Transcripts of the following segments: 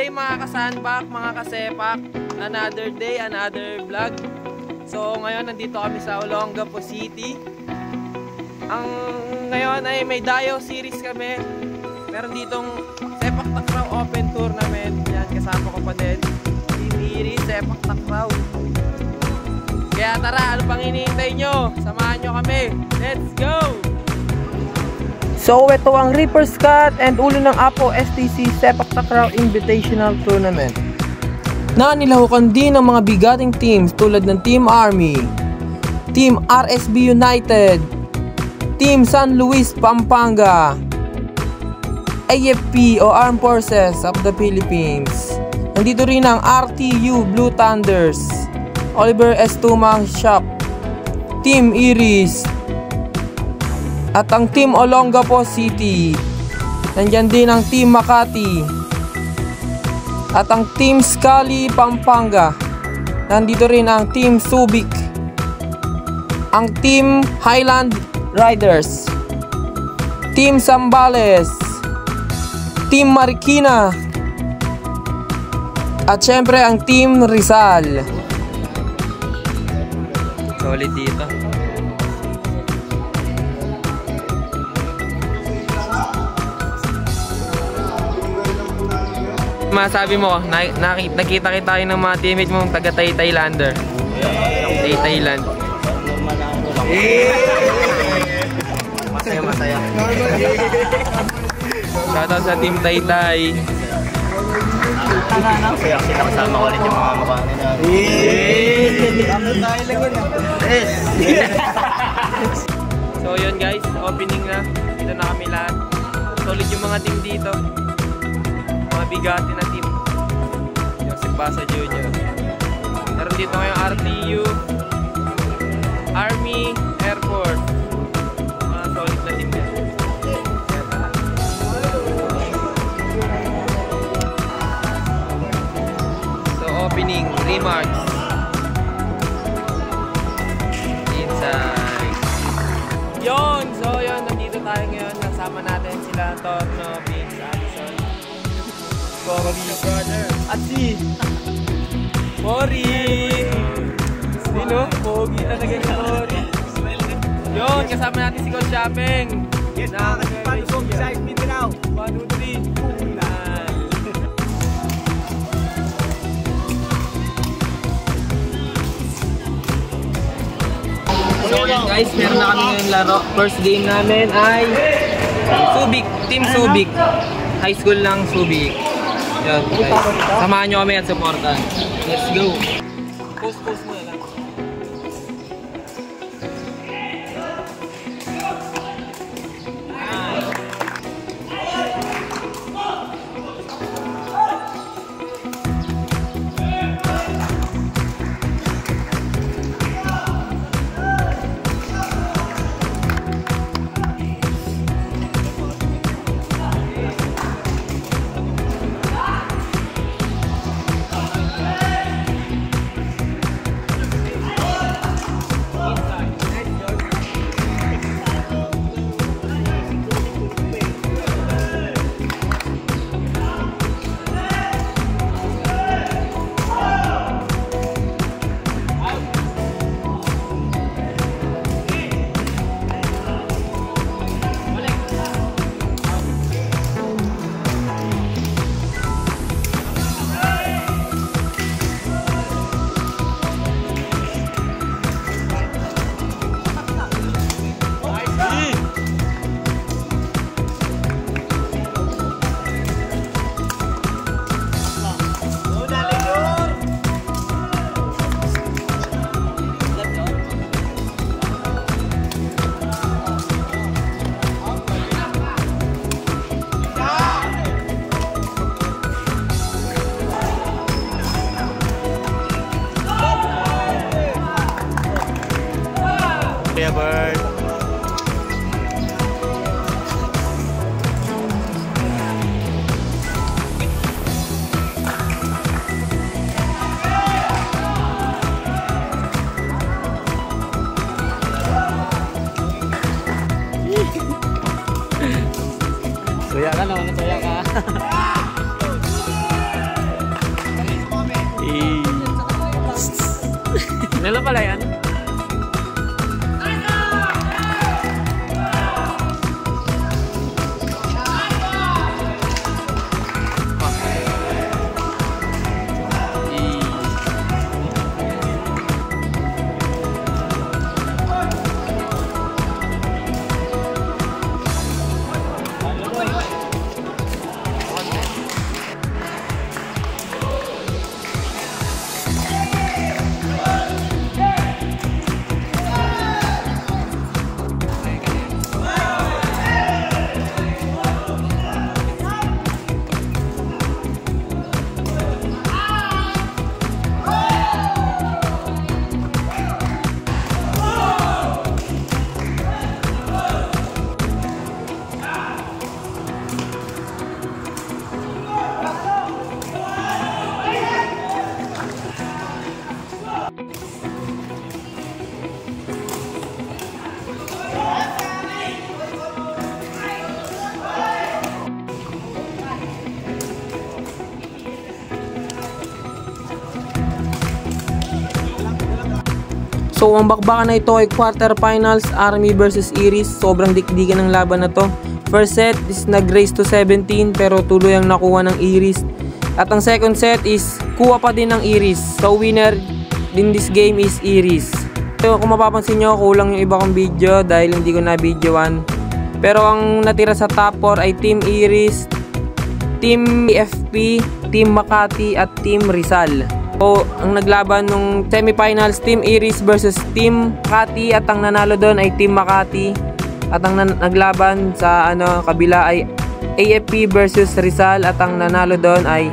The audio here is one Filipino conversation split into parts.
day mga kasanbak, mga kasepak. Another day, another vlog. So ngayon nandito kami sa Olongapo City. Ngayon ay may Dayo series kami. Meron ditong Sepak Takraw Open Tournament. Yan, kasama ko pa din Team Iris Sepak Takraw. Kaya tara, ano pang hinihintay nyo? Samahan nyo kami. Let's go! So ito ang Reaper's Cut and ulo ng Apo STC Sepak Takraw Invitational Tournament na nilahukan din ng mga bigating teams tulad ng Team Army, Team RSB United, Team San Luis Pampanga, AFP o Armed Forces of the Philippines. Nandito rin ang RTU Blue Thunders, Oliver S. Tumang Shop, Team Iris, at ang Team Olongapo City. Nandyan din ang Team Makati at ang Team Scali Pampanga. Nandito rin ang Team Subic, ang Team Highland Riders, Team Zambales, Team Marikina, at syempre ang Team Rizal. Solid dito. Masabi mo, nakita tayo ng mga teammate mong taga Thailander. Thailand. Masaya. Shoutout sa Team Taytay. Masaya kasi nakasama ko ulit yung mga mukha nila. So yun guys, opening na. Dito na kami lahat. Solid yung mga team dito. Bigati na team. Joseph Basa Jr. Meron dito ngayong RTU, Army, Air Force. Mga solid na team din. So opening, remarks. Inside. Yon! So yun, nandito tayo ngayon. Nasama natin sila Torno, Vince, Addison, at si Mori. Sino? Pogi talaga yung Mori. Yun, kasama natin si Coach Shopping. Yes, nakakasipag ko sa Mindanao. 1, 2, 3. So yun guys, meron na kami ngayong laro. First game namin ay Subic, Team Subic. High school lang Subic. Yan, guys. Samahan nyo kami at supportan. Let's go! Post mo na lang. Bird. Saya ka naman, saya ka. Nala pala yan? So ang bakbakan na ito ay quarterfinals, Army versus Iris. Sobrang dikdikan ng laban na to. First set is nag-race to 17 pero tuloy ang nakuha ng Iris. At ang second set is kuha pa din ng Iris. So winner in this game is Iris. So kung mapapansin nyo, kulang yung iba kong video dahil hindi ko na videoan. Pero ang natira sa top 4 ay Team Iris, Team FP, Team Makati at Team Rizal. So, ang naglaban nung semifinals, Team Iris versus Team Makati at ang nanalo doon ay Team Makati. At ang naglaban sa kabila ay AFP versus Rizal at ang nanalo doon ay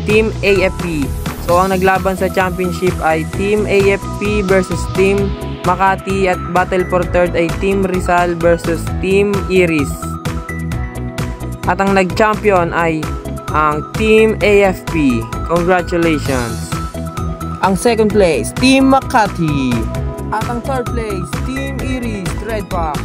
Team AFP. So, ang naglaban sa championship ay Team AFP versus Team Makati at battle for third ay Team Rizal versus Team Iris. At ang nag-champion ay ang Team AFP. Congratulations! Ang second place, Team Makati. At ang third place, Team Iris, Red Fox.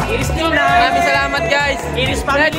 Iris team na. Maraming salamat guys. Iris pa rin.